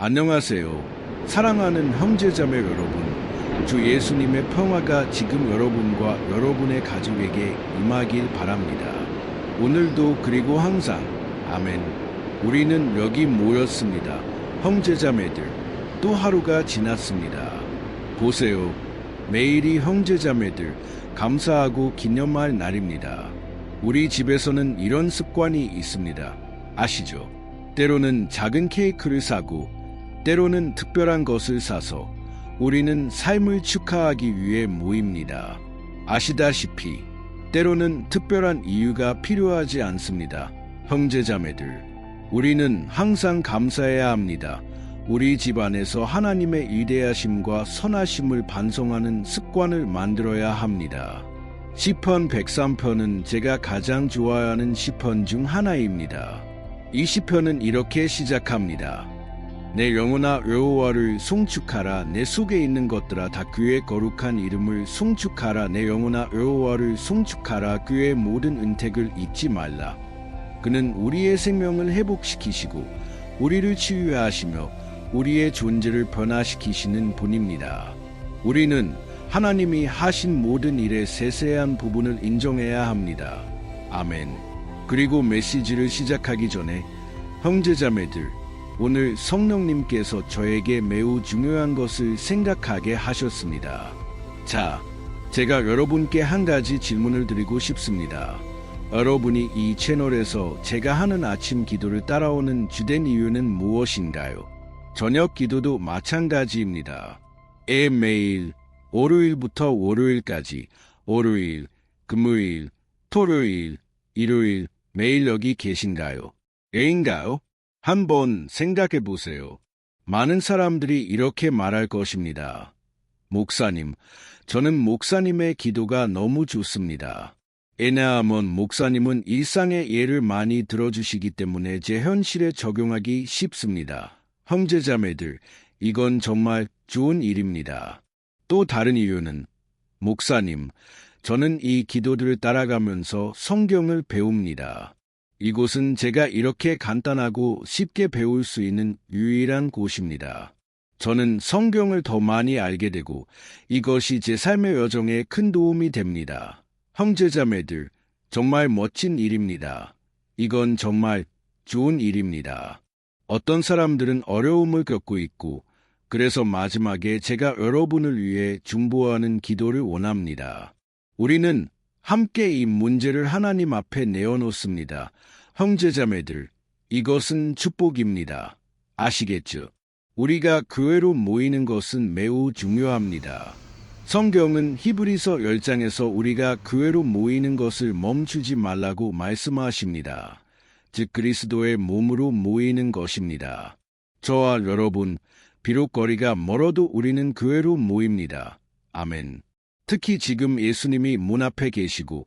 안녕하세요. 사랑하는 형제자매 여러분. 주 예수님의 평화가 지금 여러분과 여러분의 가족에게 임하길 바랍니다. 오늘도 그리고 항상 아멘. 우리는 여기 모였습니다. 형제자매들. 또 하루가 지났습니다. 보세요. 매일이 형제자매들 감사하고 기념할 날입니다. 우리 집에서는 이런 습관이 있습니다. 아시죠? 때로는 작은 케이크를 사고 때로는 특별한 것을 사서 우리는 삶을 축하하기 위해 모입니다. 아시다시피 때로는 특별한 이유가 필요하지 않습니다. 형제자매들, 우리는 항상 감사해야 합니다. 우리 집안에서 하나님의 위대하심과 선하심을 반성하는 습관을 만들어야 합니다. 시편 103편은 제가 가장 좋아하는 시편 중 하나입니다. 이 시편은 이렇게 시작합니다. 내 영혼아 여호와를 송축하라. 내 속에 있는 것들아 다 그의 거룩한 이름을 송축하라. 내 영혼아 여호와를 송축하라. 그의 모든 은택을 잊지 말라. 그는 우리의 생명을 회복시키시고 우리를 치유하시며 우리의 존재를 변화시키시는 분입니다. 우리는 하나님이 하신 모든 일의 세세한 부분을 인정해야 합니다. 아멘. 그리고 메시지를 시작하기 전에 형제자매들, 오늘 성령님께서 저에게 매우 중요한 것을 생각하게 하셨습니다. 자, 제가 여러분께 한 가지 질문을 드리고 싶습니다. 여러분이 이 채널에서 제가 하는 아침 기도를 따라오는 주된 이유는 무엇인가요? 저녁 기도도 마찬가지입니다. 매일 월요일부터 월요일까지 월요일, 금요일, 토요일, 일요일 매일 여기 계신가요? 인가요? 한번 생각해 보세요. 많은 사람들이 이렇게 말할 것입니다. 목사님, 저는 목사님의 기도가 너무 좋습니다. 왜냐하면 목사님은 일상의 예를 많이 들어주시기 때문에 제 현실에 적용하기 쉽습니다. 형제자매들, 이건 정말 좋은 일입니다. 또 다른 이유는, 목사님, 저는 이 기도들을 따라가면서 성경을 배웁니다. 이곳은 제가 이렇게 간단하고 쉽게 배울 수 있는 유일한 곳입니다. 저는 성경을 더 많이 알게 되고 이것이 제 삶의 여정에 큰 도움이 됩니다. 형제자매들, 정말 멋진 일입니다. 이건 정말 좋은 일입니다. 어떤 사람들은 어려움을 겪고 있고 그래서 마지막에 제가 여러분을 위해 중보하는 기도를 원합니다. 우리는 함께 이 문제를 하나님 앞에 내어놓습니다. 형제자매들, 이것은 축복입니다. 아시겠죠? 우리가 교회로 모이는 것은 매우 중요합니다. 성경은 히브리서 10장에서 우리가 교회로 모이는 것을 멈추지 말라고 말씀하십니다. 즉 그리스도의 몸으로 모이는 것입니다. 저와 여러분, 비록 거리가 멀어도 우리는 교회로 모입니다. 아멘. 특히 지금 예수님이 문 앞에 계시고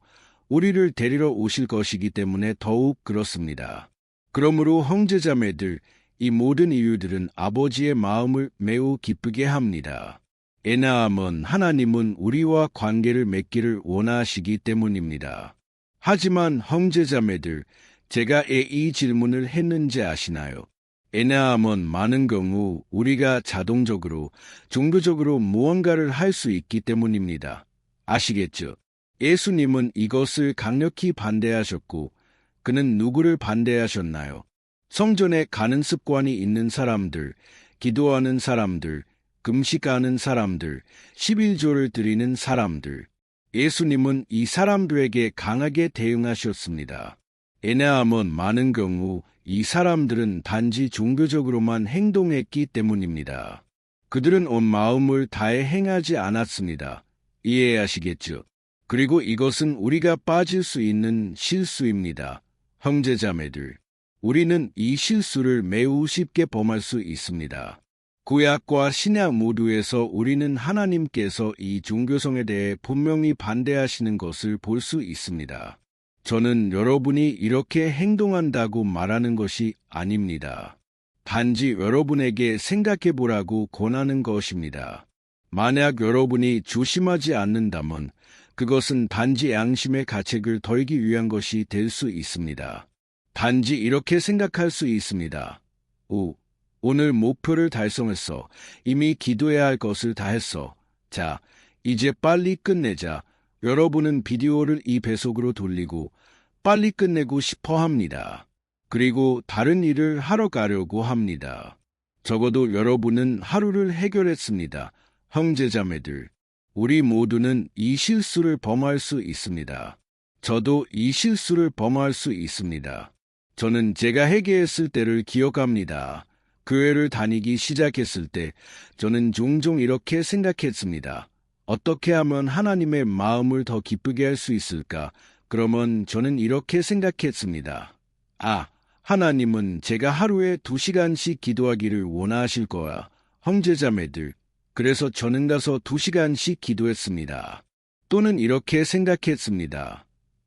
우리를 데리러 오실 것이기 때문에 더욱 그렇습니다. 그러므로 형제자매들, 이 모든 이유들은 아버지의 마음을 매우 기쁘게 합니다. 왜냐하면 하나님은 우리와 관계를 맺기를 원하시기 때문입니다. 하지만 형제자매들, 제가 왜 이 질문을 했는지 아시나요? 왜냐하면 많은 경우 우리가 자동적으로, 종교적으로 무언가를 할 수 있기 때문입니다. 아시겠죠? 예수님은 이것을 강력히 반대하셨고, 그는 누구를 반대하셨나요? 성전에 가는 습관이 있는 사람들, 기도하는 사람들, 금식하는 사람들, 11조를 드리는 사람들. 예수님은 이 사람들에게 강하게 대응하셨습니다. 왜냐하면 많은 경우 이 사람들은 단지 종교적으로만 행동했기 때문입니다. 그들은 온 마음을 다해 행하지 않았습니다. 이해하시겠죠? 그리고 이것은 우리가 빠질 수 있는 실수입니다. 형제자매들, 우리는 이 실수를 매우 쉽게 범할 수 있습니다. 구약과 신약 모두에서 우리는 하나님께서 이 종교성에 대해 분명히 반대하시는 것을 볼 수 있습니다. 저는 여러분이 이렇게 행동한다고 말하는 것이 아닙니다. 단지 여러분에게 생각해 보라고 권하는 것입니다. 만약 여러분이 조심하지 않는다면 그것은 단지 양심의 가책을 덜기 위한 것이 될 수 있습니다. 단지 이렇게 생각할 수 있습니다. 오늘 목표를 달성했어. 이미 기도해야 할 것을 다 했어. 자, 이제 빨리 끝내자. 여러분은 비디오를 2배속으로 돌리고 빨리 끝내고 싶어 합니다. 그리고 다른 일을 하러 가려고 합니다. 적어도 여러분은 하루를 해결했습니다. 형제자매들, 우리 모두는 이 실수를 범할 수 있습니다. 저도 이 실수를 범할 수 있습니다. 저는 제가 회개했을 때를 기억합니다. 교회를 다니기 시작했을 때 저는 종종 이렇게 생각했습니다. 어떻게 하면 하나님의 마음을 더 기쁘게 할 수 있을까? 그러면 저는 이렇게 생각했습니다. 아, 하나님은 제가 하루에 2시간씩 기도하기를 원하실 거야. 형제자매들, 그래서 저는 가서 2시간씩 기도했습니다. 또는 이렇게 생각했습니다.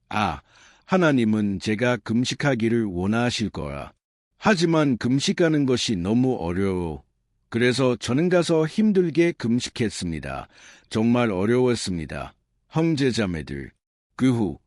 아, 하나님은 제가 금식하기를 원하실 거야. 하지만 금식하는 것이 너무 어려워. 그래서 저는 가서 힘들게 금식했습니다. 정말 어려웠습니다. 형제자매들, 그 후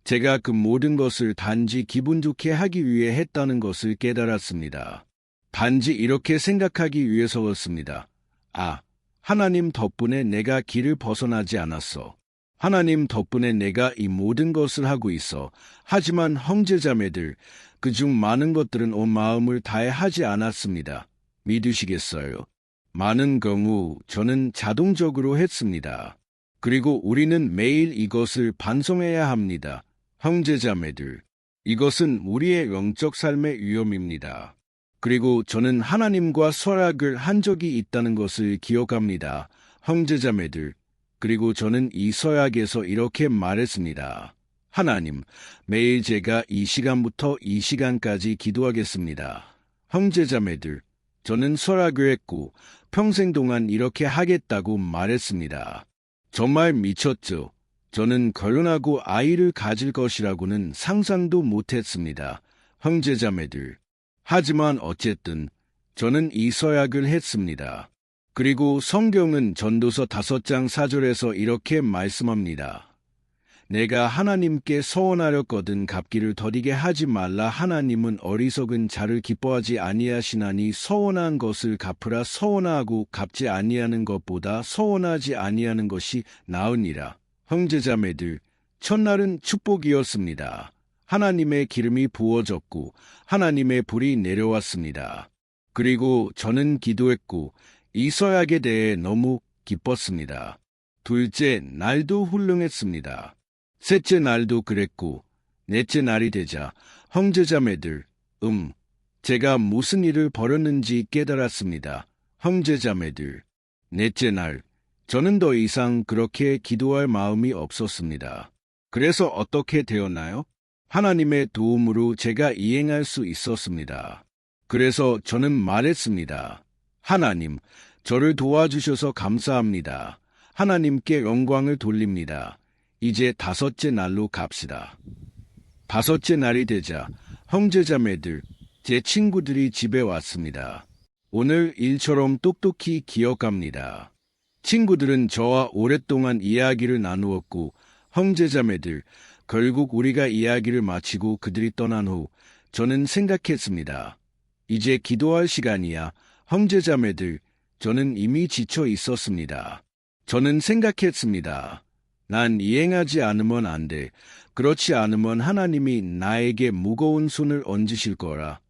제가 그 모든 것을 단지 기분 좋게 하기 위해 했다는 것을 깨달았습니다. 단지 이렇게 생각하기 위해서였습니다. 아, 하나님 덕분에 내가 길을 벗어나지 않았어. 하나님 덕분에 내가 이 모든 것을 하고 있어. 하지만 형제자매들, 그중 많은 것들은 온 마음을 다해 하지 않았습니다. 믿으시겠어요? 많은 경우 저는 자동적으로 했습니다. 그리고 우리는 매일 이것을 반성해야 합니다. 형제자매들, 이것은 우리의 영적 삶의 위험입니다. 그리고 저는 하나님과 설약을 한 적이 있다는 것을 기억합니다. 형제자매들, 그리고 저는 이 서약에서 이렇게 말했습니다. 하나님, 매일 제가 이 시간부터 이 시간까지 기도하겠습니다. 형제자매들, 저는 설약을 했고 평생 동안 이렇게 하겠다고 말했습니다. 정말 미쳤죠. 저는 결혼하고 아이를 가질 것이라고는 상상도 못했습니다. 형제자매들. 하지만 어쨌든 저는 이 서약을 했습니다. 그리고 성경은 전도서 5장 4절에서 이렇게 말씀합니다. 내가 하나님께 서원하렸거든 갚기를 더디게 하지 말라. 하나님은 어리석은 자를 기뻐하지 아니하시나니 서원한 것을 갚으라. 서원하고 갚지 아니하는 것보다 서원하지 아니하는 것이 나으니라. 형제자매들, 첫날은 축복이었습니다. 하나님의 기름이 부어졌고 하나님의 불이 내려왔습니다. 그리고 저는 기도했고 이 서약에 대해 너무 기뻤습니다. 둘째 날도 훌륭했습니다. 셋째 날도 그랬고 넷째 날이 되자 형제자매들, 제가 무슨 일을 벌였는지 깨달았습니다. 형제자매들, 넷째 날, 저는 더 이상 그렇게 기도할 마음이 없었습니다. 그래서 어떻게 되었나요? 하나님의 도움으로 제가 이행할 수 있었습니다. 그래서 저는 말했습니다. 하나님, 저를 도와주셔서 감사합니다. 하나님께 영광을 돌립니다. 이제 5째 날로 갑시다. 5째 날이 되자 형제자매들, 제 친구들이 집에 왔습니다. 오늘 일처럼 똑똑히 기억합니다. 친구들은 저와 오랫동안 이야기를 나누었고 형제자매들, 결국 우리가 이야기를 마치고 그들이 떠난 후 저는 생각했습니다. 이제 기도할 시간이야. 형제자매들, 저는 이미 지쳐 있었습니다. 저는 생각했습니다. 난 이행하지 않으면 안 돼. 그렇지 않으면 하나님이 나에게 무거운 손을 얹으실 거라.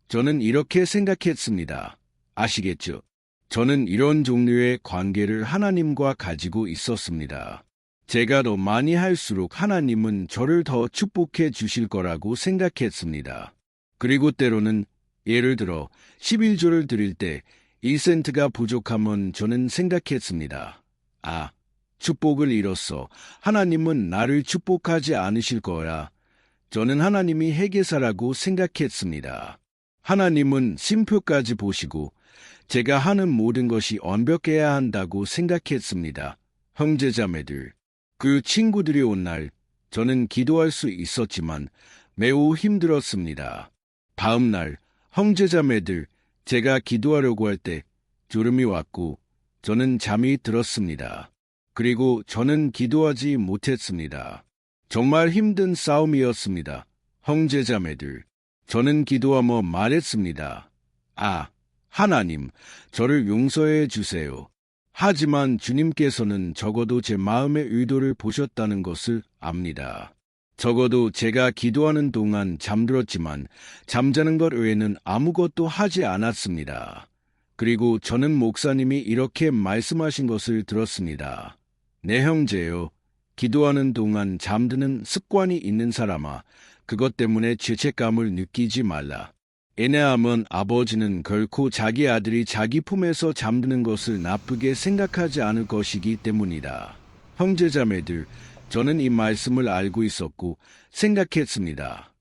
저는 이렇게 생각했습니다. 아시겠죠? 저는 이런 종류의 관계를 하나님과 가지고 있었습니다. 제가 더 많이 할수록 하나님은 저를 더 축복해 주실 거라고 생각했습니다. 그리고 때로는 예를 들어 11조를 드릴 때 1센트가 부족하면 저는 생각했습니다. 아, 축복을 잃었어. 하나님은 나를 축복하지 않으실 거야. 저는 하나님이 회계사라고 생각했습니다. 하나님은 심표까지 보시고 제가 하는 모든 것이 완벽해야 한다고 생각했습니다. 형제자매들, 그 친구들이 온 날 저는 기도할 수 있었지만 매우 힘들었습니다. 다음 날 형제자매들, 제가 기도하려고 할 때 졸음이 왔고 저는 잠이 들었습니다. 그리고 저는 기도하지 못했습니다. 정말 힘든 싸움이었습니다. 형제자매들, 저는 기도하며 말했습니다. 아, 하나님, 저를 용서해 주세요. 하지만 주님께서는 적어도 제 마음의 의도를 보셨다는 것을 압니다. 적어도 제가 기도하는 동안 잠들었지만 잠자는 것 외에는 아무것도 하지 않았습니다. 그리고 저는 목사님이 이렇게 말씀하신 것을 들었습니다. 내 형제요, 기도하는 동안 잠드는 습관이 있는 사람아, 그것 때문에 죄책감을 느끼지 말라. 왜냐하면 아버지는 결코 자기 아들이 자기 품에서 잠드는 것을 나쁘게 생각하지 않을 것이기 때문이다. 형제자매들, 저는 이 말씀을 알고 있었고 생각했습니다.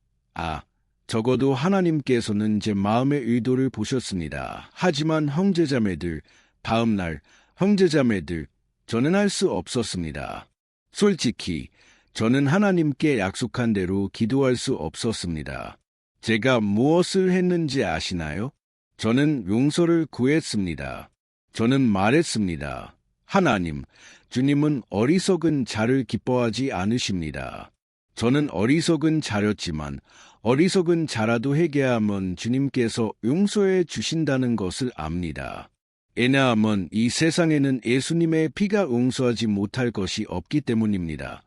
적어도 하나님께서는 제 마음의 의도를 보셨습니다. 하지만 형제자매들, 다음 날 형제자매들, 저는 할 수 없었습니다. 솔직히 저는 하나님께 약속한 대로 기도할 수 없었습니다. 제가 무엇을 했는지 아시나요? 저는 용서를 구했습니다. 저는 말했습니다. 하나님, 주님은 어리석은 자를 기뻐하지 않으십니다. 저는 어리석은 자였지만 어리석은 자라도 회개하면 주님께서 용서해 주신다는 것을 압니다. 왜냐하면 이 세상에는 예수님의 피가 용서하지 못할 것이 없기 때문입니다.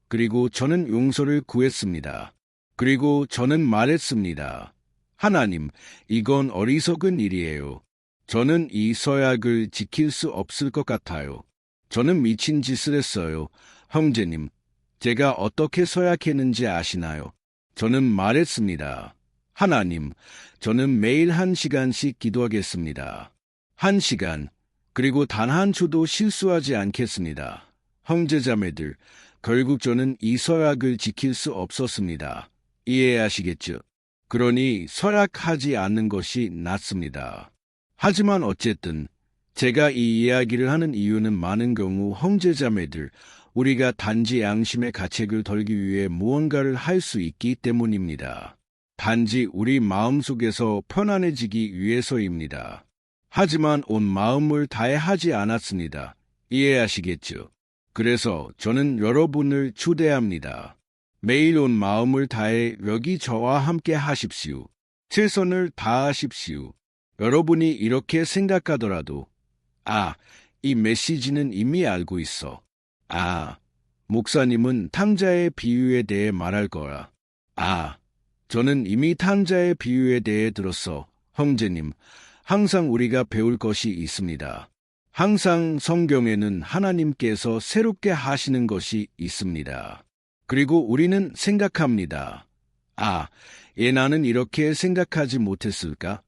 그리고 저는 용서를 구했습니다. 그리고 저는 말했습니다. 하나님, 이건 어리석은 일이에요. 저는 이 서약을 지킬 수 없을 것 같아요. 저는 미친 짓을 했어요. 형제님, 제가 어떻게 서약했는지 아시나요? 저는 말했습니다. 하나님, 저는 매일 1시간씩 기도하겠습니다. 1시간, 그리고 단 한 초도 실수하지 않겠습니다. 형제자매들, 결국 저는 이 서약을 지킬 수 없었습니다. 이해하시겠죠? 그러니 서약하지 않는 것이 낫습니다. 하지만 어쨌든 제가 이 이야기를 하는 이유는 많은 경우 형제자매들, 우리가 단지 양심의 가책을 덜기 위해 무언가를 할 수 있기 때문입니다. 단지 우리 마음속에서 편안해지기 위해서입니다. 하지만 온 마음을 다해 하지 않았습니다. 이해하시겠죠? 그래서 저는 여러분을 초대합니다. 매일 온 마음을 다해 여기 저와 함께 하십시오. 최선을 다하십시오. 여러분이 이렇게 생각하더라도 이 메시지는 이미 알고 있어. 목사님은 탕자의 비유에 대해 말할 거야. 저는 이미 탕자의 비유에 대해 들었어. 형제님, 항상 우리가 배울 것이 있습니다. 항상 성경에는 하나님께서 새롭게 하시는 것이 있습니다. 그리고 우리는 생각합니다. 나는 이렇게 생각하지 못했을까?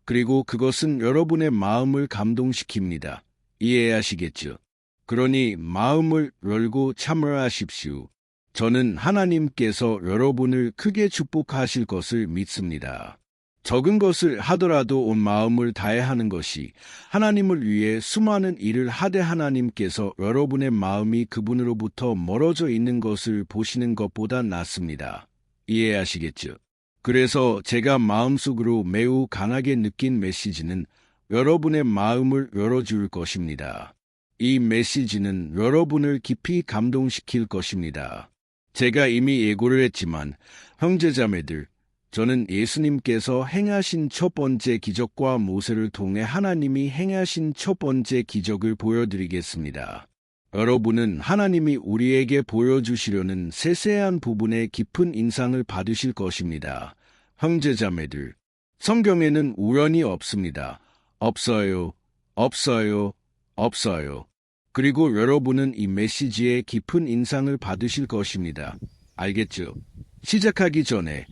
그리고 그것은 여러분의 마음을 감동시킵니다. 이해하시겠죠? 그러니 마음을 열고 참여하십시오. 저는 하나님께서 여러분을 크게 축복하실 것을 믿습니다. 적은 것을 하더라도 온 마음을 다해 하는 것이 하나님을 위해 수많은 일을 하되 하나님께서 여러분의 마음이 그분으로부터 멀어져 있는 것을 보시는 것보다 낫습니다. 이해하시겠죠? 그래서 제가 마음속으로 매우 강하게 느낀 메시지는 여러분의 마음을 열어줄 것입니다. 이 메시지는 여러분을 깊이 감동시킬 것입니다. 제가 이미 예고를 했지만 형제자매들, 저는 예수님께서 행하신 첫 번째 기적과 모세를 통해 하나님이 행하신 첫 번째 기적을 보여드리겠습니다. 여러분은 하나님이 우리에게 보여주시려는 세세한 부분에 깊은 인상을 받으실 것입니다. 형제자매들, 성경에는 우연이 없습니다. 없어요. 그리고 여러분은 이 메시지에 깊은 인상을 받으실 것입니다. 알겠죠? 시작하기 전에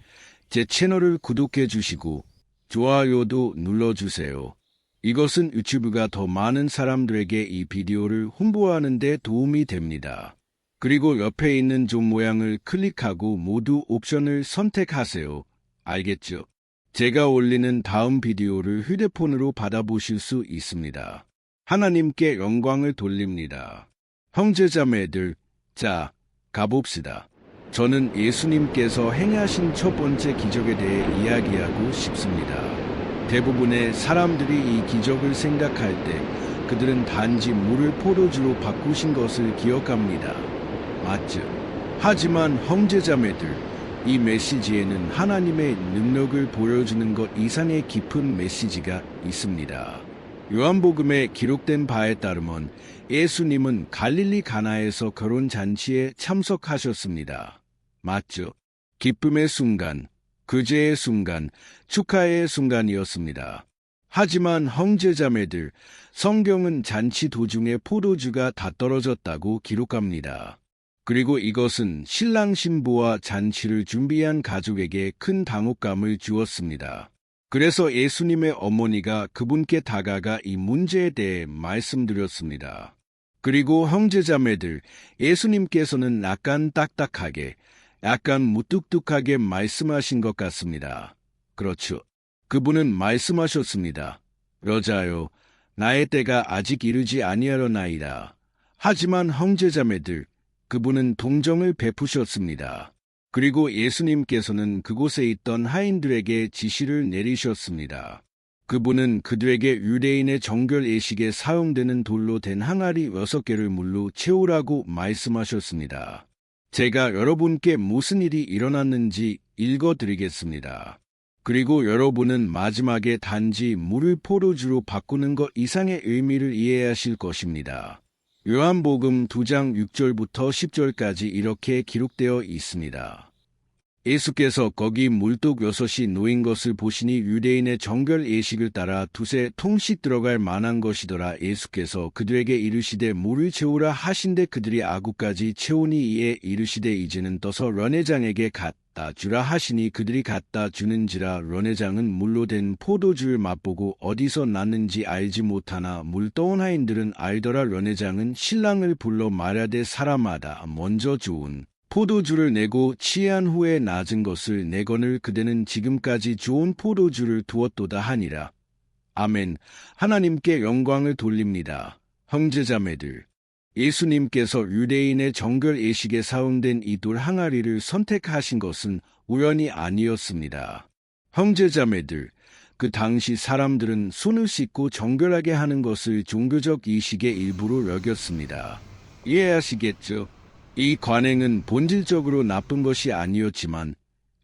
제 채널을 구독해 주시고 좋아요도 눌러주세요. 이것은 유튜브가 더 많은 사람들에게 이 비디오를 홍보하는 데 도움이 됩니다. 그리고 옆에 있는 좀 모양을 클릭하고 모두 옵션을 선택하세요. 알겠죠? 제가 올리는 다음 비디오를 휴대폰으로 받아보실 수 있습니다. 하나님께 영광을 돌립니다. 형제자매들, 자, 가봅시다. 저는 예수님께서 행하신 첫 번째 기적에 대해 이야기하고 싶습니다. 대부분의 사람들이 이 기적을 생각할 때 그들은 단지 물을 포도주로 바꾸신 것을 기억합니다. 맞죠? 하지만 형제자매들, 이 메시지에는 하나님의 능력을 보여주는 것 이상의 깊은 메시지가 있습니다. 요한복음에 기록된 바에 따르면 예수님은 갈릴리 가나에서 결혼 잔치에 참석하셨습니다. 맞죠? 기쁨의 순간, 그제의 순간, 축하의 순간이었습니다. 하지만 형제자매들, 성경은 잔치 도중에 포도주가 다 떨어졌다고 기록합니다. 그리고 이것은 신랑 신부와 잔치를 준비한 가족에게 큰 당혹감을 주었습니다. 그래서 예수님의 어머니가 그분께 다가가 이 문제에 대해 말씀드렸습니다. 그리고 형제자매들, 예수님께서는 약간 딱딱하게, 약간 무뚝뚝하게 말씀하신 것 같습니다. 그렇죠. 그분은 말씀하셨습니다. 여자여, 나의 때가 아직 이르지 아니하려나이다. 하지만 형제자매들, 그분은 동정을 베푸셨습니다. 그리고 예수님께서는 그곳에 있던 하인들에게 지시를 내리셨습니다. 그분은 그들에게 유대인의 정결 예식에 사용되는 돌로 된 항아리 6개를 물로 채우라고 말씀하셨습니다. 제가 여러분께 무슨 일이 일어났는지 읽어드리겠습니다. 그리고 여러분은 마지막에 단지 물을 포도주로 바꾸는 것 이상의 의미를 이해하실 것입니다. 요한복음 2장 6절부터 10절까지 이렇게 기록되어 있습니다. 예수께서 거기 물독 6이 놓인 것을 보시니 유대인의 정결 예식을 따라 두세 통씩 들어갈 만한 것이더라. 예수께서 그들에게 이르시되 물을 채우라 하신데 그들이 아구까지 채우니 이에 이르시되 이제는 떠서 런회장에게 갖다 주라 하시니 그들이 갖다 주는지라. 런회장은 물로 된 포도주를 맛보고 어디서 났는지 알지 못하나 물 떠온 하인들은 알더라. 런회장은 신랑을 불러 말하되 사람마다 먼저 좋은 포도주를 내고 취한 후에 낮은 것을 내거늘 그대는 지금까지 좋은 포도주를 두었도다 하니라. 아멘. 하나님께 영광을 돌립니다. 형제자매들, 예수님께서 유대인의 정결 예식에 사용된 이 돌 항아리를 선택하신 것은 우연이 아니었습니다. 형제자매들, 그 당시 사람들은 손을 씻고 정결하게 하는 것을 종교적 이식의 일부로 여겼습니다. 이해하시겠죠? 이 관행은 본질적으로 나쁜 것이 아니었지만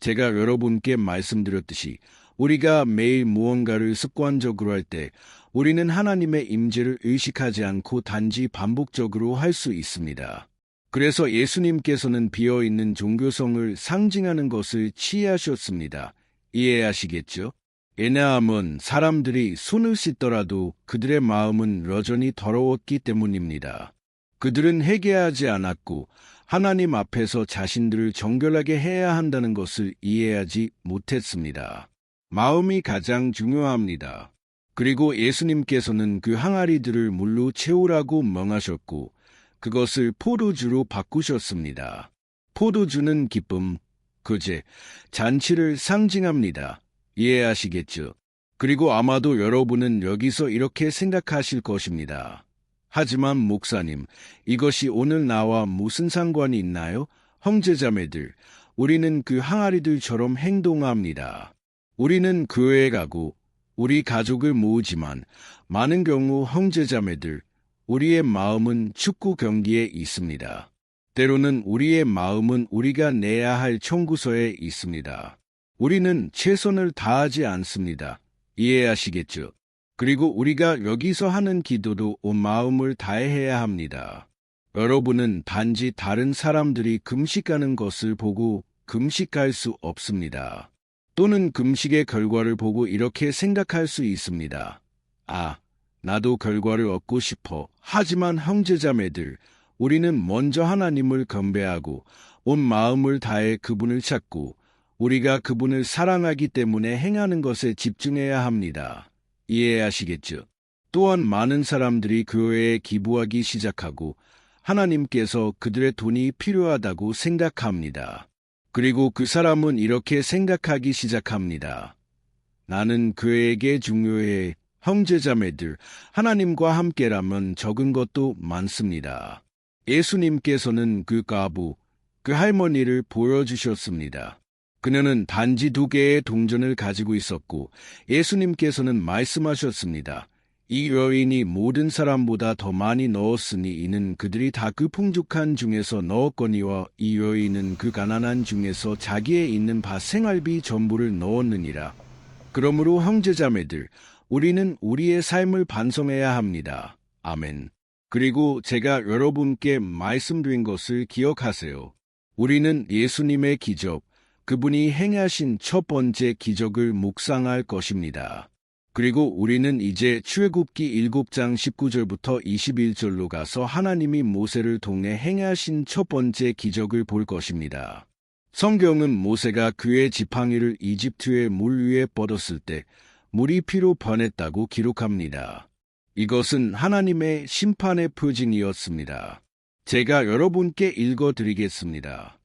제가 여러분께 말씀드렸듯이 우리가 매일 무언가를 습관적으로 할 때 우리는 하나님의 임재를 의식하지 않고 단지 반복적으로 할 수 있습니다. 그래서 예수님께서는 비어있는 종교성을 상징하는 것을 취하셨습니다. 이해하시겠죠? 왜냐하면 사람들이 손을 씻더라도 그들의 마음은 여전히 더러웠기 때문입니다. 그들은 회개하지 않았고 하나님 앞에서 자신들을 정결하게 해야 한다는 것을 이해하지 못했습니다. 마음이 가장 중요합니다. 그리고 예수님께서는 그 항아리들을 물로 채우라고 명하셨고 그것을 포도주로 바꾸셨습니다. 포도주는 기쁨, 그제, 잔치를 상징합니다. 이해하시겠죠? 그리고 아마도 여러분은 여기서 이렇게 생각하실 것입니다. 하지만 목사님, 이것이 오늘 나와 무슨 상관이 있나요? 형제자매들, 우리는 그 항아리들처럼 행동합니다. 우리는 교회에 가고 우리 가족을 모으지만 많은 경우 형제자매들, 우리의 마음은 축구 경기에 있습니다. 때로는 우리의 마음은 우리가 내야 할 청구서에 있습니다. 우리는 최선을 다하지 않습니다. 이해하시겠죠? 그리고 우리가 여기서 하는 기도도 온 마음을 다해야 합니다. 여러분은 단지 다른 사람들이 금식하는 것을 보고 금식할 수 없습니다. 또는 금식의 결과를 보고 이렇게 생각할 수 있습니다. 아, 나도 결과를 얻고 싶어. 하지만 형제자매들, 우리는 먼저 하나님을 경배하고 온 마음을 다해 그분을 찾고 우리가 그분을 사랑하기 때문에 행하는 것에 집중해야 합니다. 이해하시겠죠? 또한 많은 사람들이 교회에 기부하기 시작하고 하나님께서 그들의 돈이 필요하다고 생각합니다. 그리고 그 사람은 이렇게 생각하기 시작합니다. 나는 교회에게 중요해. 형제자매들, 하나님과 함께라면 적은 것도 많습니다. 예수님께서는 그 과부, 그 할머니를 보여주셨습니다. 그녀는 단지 2개의 동전을 가지고 있었고 예수님께서는 말씀하셨습니다. 이 여인이 모든 사람보다 더 많이 넣었으니 이는 그들이 다 그 풍족한 중에서 넣었거니와 이 여인은 그 가난한 중에서 자기에 있는 바 생활비 전부를 넣었느니라. 그러므로 형제자매들, 우리는 우리의 삶을 반성해야 합니다. 아멘. 그리고 제가 여러분께 말씀드린 것을 기억하세요. 우리는 예수님의 기적, 그분이 행하신 첫 번째 기적을 묵상할 것입니다. 그리고 우리는 이제 출애굽기 7장 19절부터 21절로 가서 하나님이 모세를 통해 행하신 첫 번째 기적을 볼 것입니다. 성경은 모세가 그의 지팡이를 이집트의 물 위에 뻗었을 때 물이 피로 변했다고 기록합니다. 이것은 하나님의 심판의 표징이었습니다. 제가 여러분께 읽어드리겠습니다.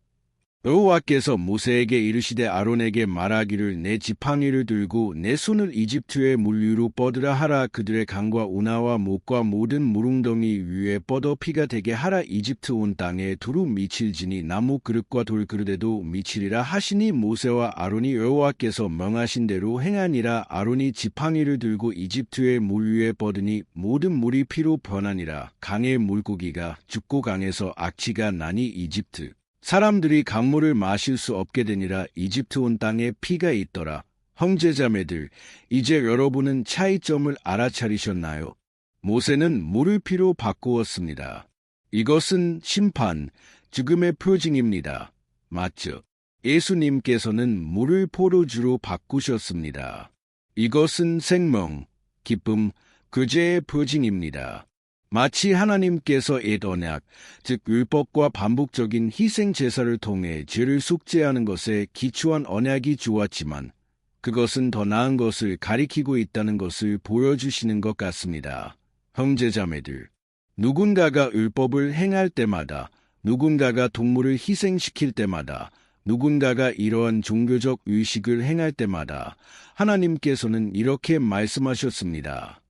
여호와께서 모세에게 이르시되 아론에게 말하기를 내 지팡이를 들고 내 손을 이집트의 물 위로 뻗으라 하라. 그들의 강과 운하와 목과 모든 물웅덩이 위에 뻗어 피가 되게 하라. 이집트 온 땅에 두루 미칠지니 나무 그릇과 돌 그릇에도 미치리라 하시니 모세와 아론이 여호와께서 명하신 대로 행하니라. 아론이 지팡이를 들고 이집트의 물 위에 뻗으니 모든 물이 피로 변하니라. 강의 물고기가 죽고 강에서 악취가 나니 이집트 사람들이 강물을 마실 수 없게 되니라. 이집트 온 땅에 피가 있더라. 형제자매들, 이제 여러분은 차이점을 알아차리셨나요? 모세는 물을 피로 바꾸었습니다. 이것은 심판, 죽음의 표징입니다. 맞죠? 예수님께서는 물을 포도주로 바꾸셨습니다. 이것은 생명, 기쁨, 구제의 표징입니다. 마치 하나님께서 옛 언약, 즉 율법과 반복적인 희생 제사를 통해 죄를 속죄하는 것에 기초한 언약이 주었지만 그것은 더 나은 것을 가리키고 있다는 것을 보여주시는 것 같습니다. 형제자매들, 누군가가 율법을 행할 때마다, 누군가가 동물을 희생시킬 때마다, 누군가가 이러한 종교적 의식을 행할 때마다 하나님께서는 이렇게 말씀하셨습니다.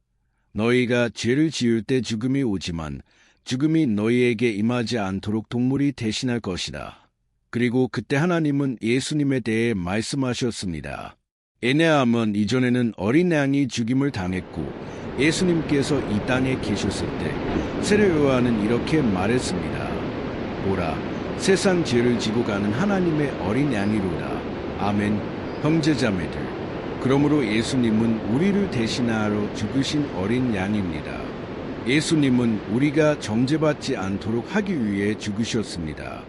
너희가 죄를 지을 때 죽음이 오지만 죽음이 너희에게 임하지 않도록 동물이 대신할 것이다. 그리고 그때 하나님은 예수님에 대해 말씀하셨습니다. 애네함은 이전에는 어린 양이 죽임을 당했고 예수님께서 이 땅에 계셨을 때 세례 요한은 이렇게 말했습니다. 보라, 세상 죄를 지고 가는 하나님의 어린 양이로다. 아멘. 형제자매들, 그러므로 예수님은 우리를 대신하러 죽으신 어린 양입니다. 예수님은 우리가 정죄받지 않도록 하기 위해 죽으셨습니다.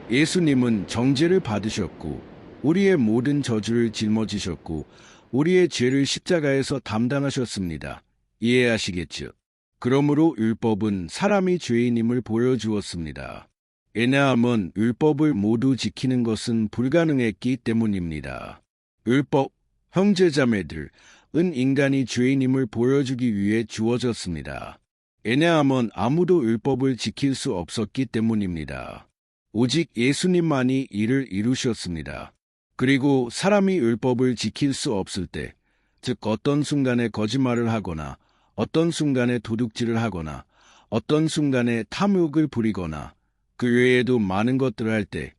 예수님은 정죄를 받으셨고 우리의 모든 저주를 짊어지셨고 우리의 죄를 십자가에서 담당하셨습니다. 이해하시겠죠? 그러므로 율법은 사람이 죄인임을 보여주었습니다. 왜냐하면 율법을 모두 지키는 것은 불가능했기 때문입니다. 율법, 형제자매들, 은 인간이 죄인임을 보여주기 위해 주어졌습니다. 왜냐하면 아무도 율법을 지킬 수 없었기 때문입니다. 오직 예수님만이 이를 이루셨습니다. 그리고 사람이 율법을 지킬 수 없을 때, 즉 어떤 순간에 거짓말을 하거나 어떤 순간에 도둑질을 하거나 어떤 순간에 탐욕을 부리거나 그 외에도 많은 것들을 할 때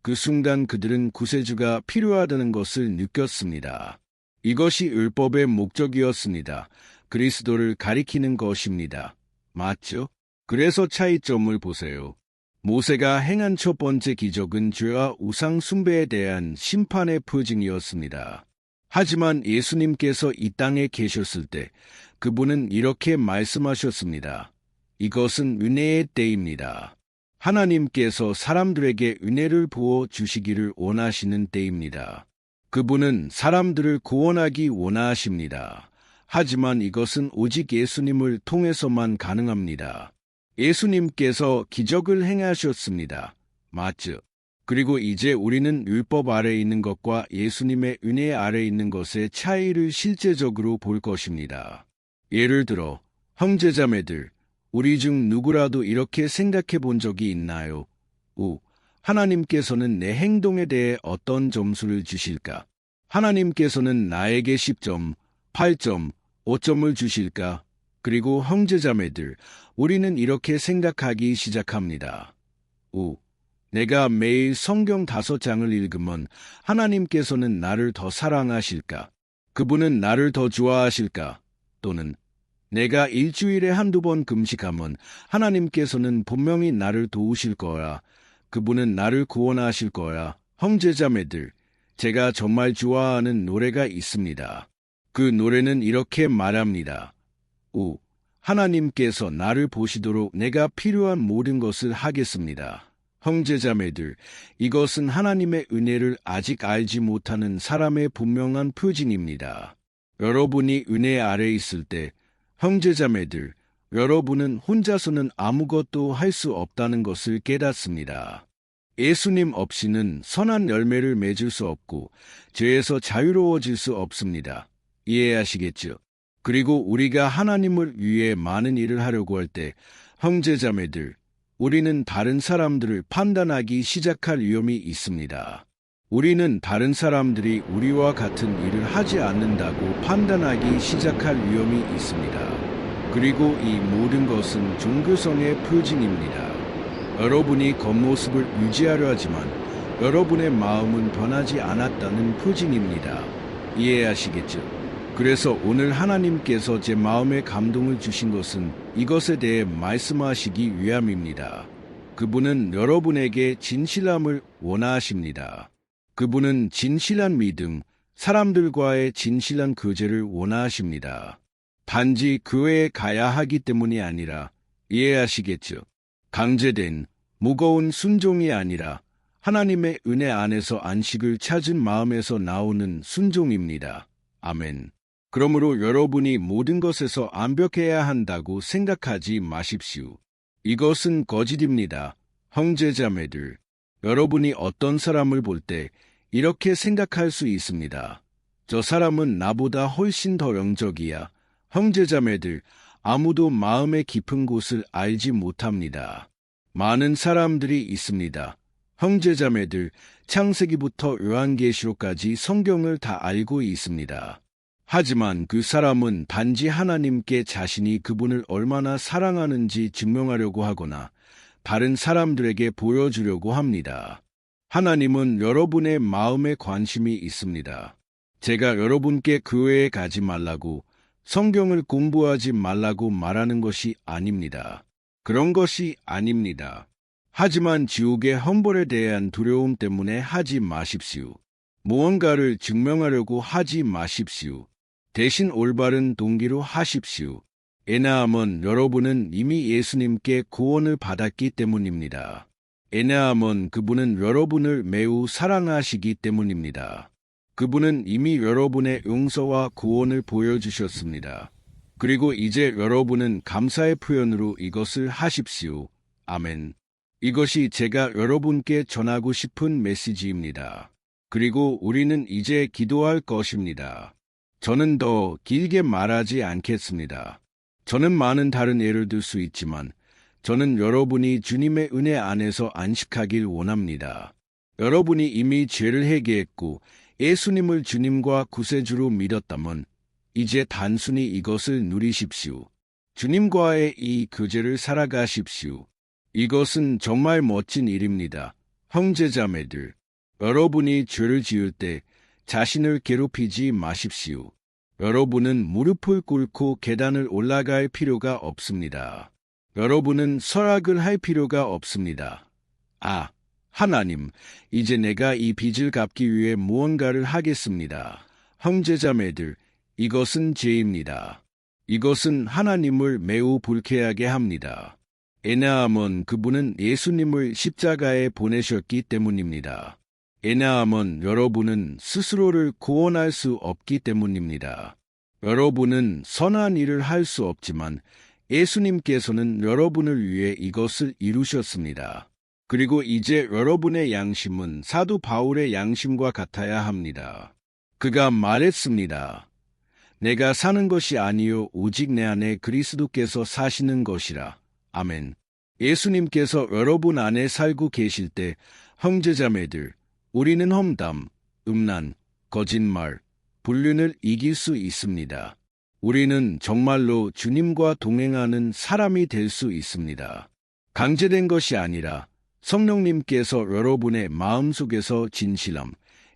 그 순간 그들은 구세주가 필요하다는 것을 느꼈습니다. 이것이 율법의 목적이었습니다. 그리스도를 가리키는 것입니다. 맞죠? 그래서 차이점을 보세요. 모세가 행한 첫 번째 기적은 죄와 우상 숭배에 대한 심판의 표징이었습니다. 하지만 예수님께서 이 땅에 계셨을 때 그분은 이렇게 말씀하셨습니다. 이것은 은혜의 때입니다. 하나님께서 사람들에게 은혜를 부어 주시기를 원하시는 때입니다. 그분은 사람들을 구원하기 원하십니다. 하지만 이것은 오직 예수님을 통해서만 가능합니다. 예수님께서 기적을 행하셨습니다. 맞죠? 그리고 이제 우리는 율법 아래에 있는 것과 예수님의 은혜 아래에 있는 것의 차이를 실제적으로 볼 것입니다. 예를 들어, 형제자매들, 우리 중 누구라도 이렇게 생각해 본 적이 있나요? 하나님께서는 내 행동에 대해 어떤 점수를 주실까? 하나님께서는 나에게 10점, 8점, 5점을 주실까? 그리고 형제자매들, 우리는 이렇게 생각하기 시작합니다. 내가 매일 성경 5장을 읽으면 하나님께서는 나를 더 사랑하실까? 그분은 나를 더 좋아하실까? 또는 내가 일주일에 한두 번 금식하면 하나님께서는 분명히 나를 도우실 거야. 그분은 나를 구원하실 거야. 형제자매들, 제가 정말 좋아하는 노래가 있습니다. 그 노래는 이렇게 말합니다. 오, 하나님께서 나를 보시도록 내가 필요한 모든 것을 하겠습니다. 형제자매들, 이것은 하나님의 은혜를 아직 알지 못하는 사람의 분명한 표징입니다. 여러분이 은혜 아래 있을 때, 형제자매들, 여러분은 혼자서는 아무것도 할 수 없다는 것을 깨닫습니다. 예수님 없이는 선한 열매를 맺을 수 없고 죄에서 자유로워질 수 없습니다. 이해하시겠죠? 그리고 우리가 하나님을 위해 많은 일을 하려고 할 때, 형제자매들, 우리는 다른 사람들을 판단하기 시작할 위험이 있습니다. 우리는 다른 사람들이 우리와 같은 일을 하지 않는다고 판단하기 시작할 위험이 있습니다. 그리고 이 모든 것은 종교성의 표징입니다. 여러분이 겉모습을 유지하려 하지만 여러분의 마음은 변하지 않았다는 표징입니다. 이해하시겠죠? 그래서 오늘 하나님께서 제 마음에 감동을 주신 것은 이것에 대해 말씀하시기 위함입니다. 그분은 여러분에게 진실함을 원하십니다. 그분은 진실한 믿음, 사람들과의 진실한 교제를 원하십니다. 단지 교회에 가야 하기 때문이 아니라, 이해하시겠죠? 강제된, 무거운 순종이 아니라 하나님의 은혜 안에서 안식을 찾은 마음에서 나오는 순종입니다. 아멘. 그러므로 여러분이 모든 것에서 완벽해야 한다고 생각하지 마십시오. 이것은 거짓입니다. 형제자매들, 여러분이 어떤 사람을 볼 때 이렇게 생각할 수 있습니다. 저 사람은 나보다 훨씬 더 영적이야. 형제자매들, 아무도 마음의 깊은 곳을 알지 못합니다. 많은 사람들이 있습니다. 형제자매들, 창세기부터 요한계시록까지 성경을 다 알고 있습니다. 하지만 그 사람은 단지 하나님께 자신이 그분을 얼마나 사랑하는지 증명하려고 하거나 다른 사람들에게 보여주려고 합니다. 하나님은 여러분의 마음에 관심이 있습니다. 제가 여러분께 교회에 가지 말라고, 성경을 공부하지 말라고 말하는 것이 아닙니다. 그런 것이 아닙니다. 하지만 지옥의 형벌에 대한 두려움 때문에 하지 마십시오. 무언가를 증명하려고 하지 마십시오. 대신 올바른 동기로 하십시오. 왜냐하면 여러분은 이미 예수님께 구원을 받았기 때문입니다. 왜냐하면 그분은 여러분을 매우 사랑하시기 때문입니다. 그분은 이미 여러분의 용서와 구원을 보여주셨습니다. 그리고 이제 여러분은 감사의 표현으로 이것을 하십시오. 아멘. 이것이 제가 여러분께 전하고 싶은 메시지입니다. 그리고 우리는 이제 기도할 것입니다. 저는 더 길게 말하지 않겠습니다. 저는 많은 다른 예를 들 수 있지만 저는 여러분이 주님의 은혜 안에서 안식하길 원합니다. 여러분이 이미 죄를 회개했고 예수님을 주님과 구세주로 믿었다면 이제 단순히 이것을 누리십시오. 주님과의 이 교제를 살아가십시오. 이것은 정말 멋진 일입니다. 형제자매들, 여러분이 죄를 지을 때 자신을 괴롭히지 마십시오. 여러분은 무릎을 꿇고 계단을 올라갈 필요가 없습니다. 여러분은 설악을 할 필요가 없습니다. 아, 하나님, 이제 내가 이 빚을 갚기 위해 무언가를 하겠습니다. 형제자매들, 이것은 죄입니다. 이것은 하나님을 매우 불쾌하게 합니다. 왜냐하면 그분은 예수님을 십자가에 보내셨기 때문입니다. 왜냐하면 여러분은 스스로를 구원할 수 없기 때문입니다. 여러분은 선한 일을 할 수 없지만 예수님께서는 여러분을 위해 이것을 이루셨습니다. 그리고 이제 여러분의 양심은 사도 바울의 양심과 같아야 합니다. 그가 말했습니다. 내가 사는 것이 아니요 오직 내 안에 그리스도께서 사시는 것이라. 아멘. 예수님께서 여러분 안에 살고 계실 때 형제자매들, 우리는 험담, 음란, 거짓말, 불륜을 이길 수 있습니다. 우리는 정말로 주님과 동행하는 사람이 될 수 있습니다. 강제된 것이 아니라 성령님께서 여러분의 마음속에서 진실함,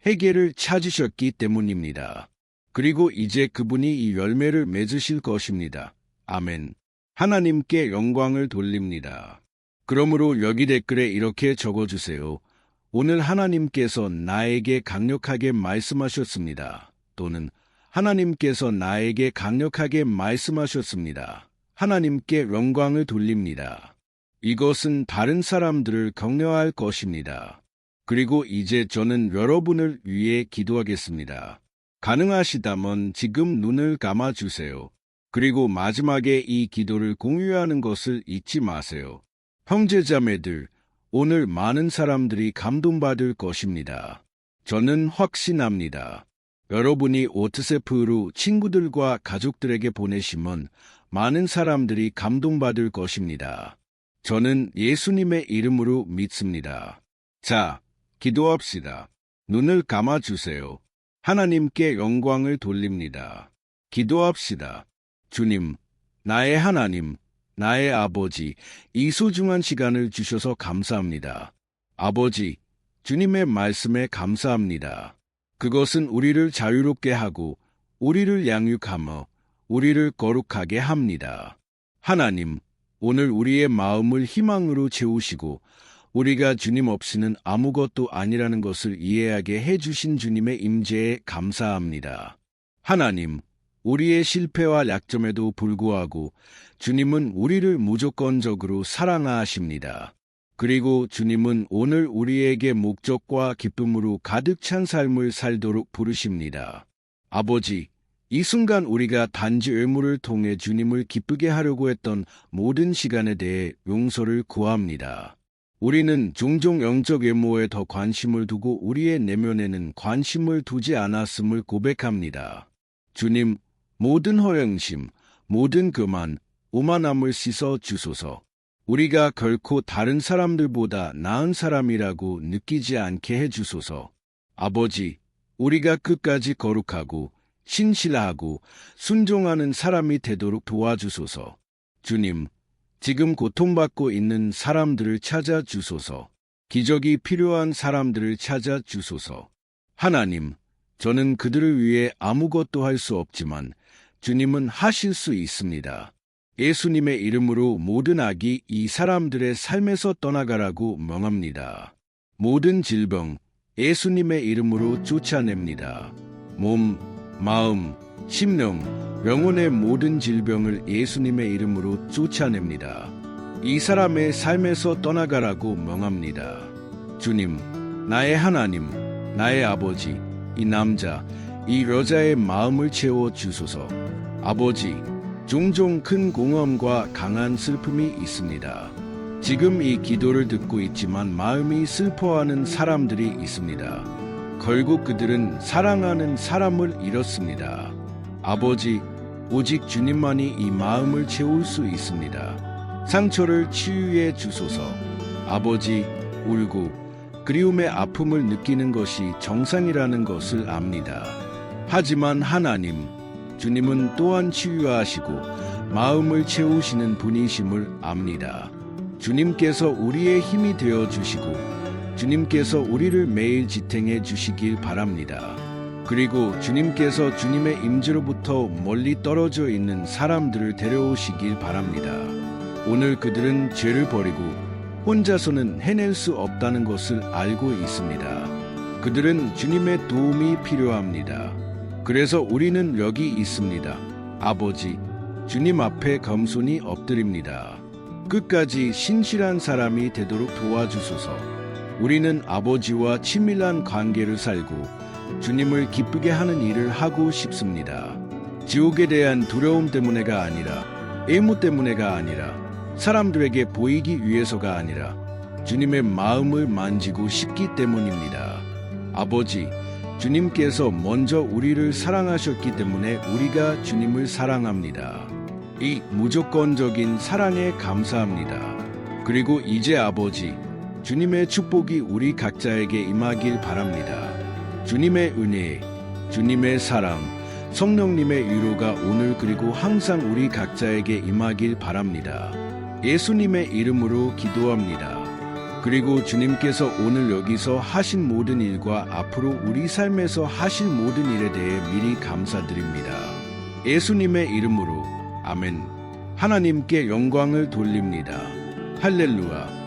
해결을 찾으셨기 때문입니다. 그리고 이제 그분이 이 열매를 맺으실 것입니다. 아멘. 하나님께 영광을 돌립니다. 그러므로 여기 댓글에 이렇게 적어주세요. 오늘 하나님께서 나에게 강력하게 말씀하셨습니다. 또는 하나님께서 나에게 강력하게 말씀하셨습니다. 하나님께 영광을 돌립니다. 이것은 다른 사람들을 격려할 것입니다. 그리고 이제 저는 여러분을 위해 기도하겠습니다. 가능하시다면 지금 눈을 감아주세요. 그리고 마지막에 이 기도를 공유하는 것을 잊지 마세요. 형제자매들, 오늘 많은 사람들이 감동받을 것입니다. 저는 확신합니다. 여러분이 워트스앱으로 친구들과 가족들에게 보내시면 많은 사람들이 감동받을 것입니다. 저는 예수님의 이름으로 믿습니다. 자, 기도합시다. 눈을 감아주세요. 하나님께 영광을 돌립니다. 기도합시다. 주님, 나의 하나님, 나의 아버지, 이 소중한 시간을 주셔서 감사합니다. 아버지, 주님의 말씀에 감사합니다. 그것은 우리를 자유롭게 하고 우리를 양육하며 우리를 거룩하게 합니다. 하나님, 오늘 우리의 마음을 희망으로 채우시고 우리가 주님 없이는 아무것도 아니라는 것을 이해하게 해주신 주님의 임재에 감사합니다. 하나님, 우리의 실패와 약점에도 불구하고 주님은 우리를 무조건적으로 사랑하십니다. 그리고 주님은 오늘 우리에게 목적과 기쁨으로 가득 찬 삶을 살도록 부르십니다. 아버지, 이 순간 우리가 단지 의무를 통해 주님을 기쁘게 하려고 했던 모든 시간에 대해 용서를 구합니다. 우리는 종종 영적 외모에 더 관심을 두고 우리의 내면에는 관심을 두지 않았음을 고백합니다. 주님, 모든 허영심, 모든 교만, 오만함을 씻어 주소서. 우리가 결코 다른 사람들보다 나은 사람이라고 느끼지 않게 해주소서. 아버지, 우리가 끝까지 거룩하고 신실하고 순종하는 사람이 되도록 도와주소서. 주님, 지금 고통받고 있는 사람들을 찾아주소서. 기적이 필요한 사람들을 찾아주소서. 하나님, 저는 그들을 위해 아무것도 할 수 없지만 주님은 하실 수 있습니다. 예수님의 이름으로 모든 악이 이 사람들의 삶에서 떠나가라고 명합니다. 모든 질병, 예수님의 이름으로 쫓아냅니다. 몸, 마음, 심령, 영혼의 모든 질병을 예수님의 이름으로 쫓아냅니다. 이 사람의 삶에서 떠나가라고 명합니다. 주님, 나의 하나님, 나의 아버지, 이 남자, 이 여자의 마음을 채워 주소서. 아버지, 종종 큰 공허함과 강한 슬픔이 있습니다. 지금 이 기도를 듣고 있지만 마음이 슬퍼하는 사람들이 있습니다. 결국 그들은 사랑하는 사람을 잃었습니다. 아버지, 오직 주님만이 이 마음을 채울 수 있습니다. 상처를 치유해 주소서. 아버지, 울고 그리움의 아픔을 느끼는 것이 정상이라는 것을 압니다. 하지만 하나님, 주님은 또한 치유하시고 마음을 채우시는 분이심을 압니다. 주님께서 우리의 힘이 되어 주시고 주님께서 우리를 매일 지탱해 주시길 바랍니다. 그리고 주님께서 주님의 임재로부터 멀리 떨어져 있는 사람들을 데려오시길 바랍니다. 오늘 그들은 죄를 버리고 혼자서는 해낼 수 없다는 것을 알고 있습니다. 그들은 주님의 도움이 필요합니다. 그래서 우리는 여기 있습니다. 아버지, 주님 앞에 겸손히 엎드립니다. 끝까지 신실한 사람이 되도록 도와주소서. 우리는 아버지와 친밀한 관계를 살고 주님을 기쁘게 하는 일을 하고 싶습니다. 지옥에 대한 두려움 때문에가 아니라, 애무 때문에가 아니라, 사람들에게 보이기 위해서가 아니라 주님의 마음을 만지고 싶기 때문입니다. 아버지, 주님께서 먼저 우리를 사랑하셨기 때문에 우리가 주님을 사랑합니다. 이 무조건적인 사랑에 감사합니다. 그리고 이제 아버지, 주님의 축복이 우리 각자에게 임하길 바랍니다. 주님의 은혜, 주님의 사랑, 성령님의 위로가 오늘 그리고 항상 우리 각자에게 임하길 바랍니다. 예수님의 이름으로 기도합니다. 그리고 주님께서 오늘 여기서 하신 모든 일과 앞으로 우리 삶에서 하실 모든 일에 대해 미리 감사드립니다. 예수님의 이름으로 아멘. 하나님께 영광을 돌립니다. 할렐루야.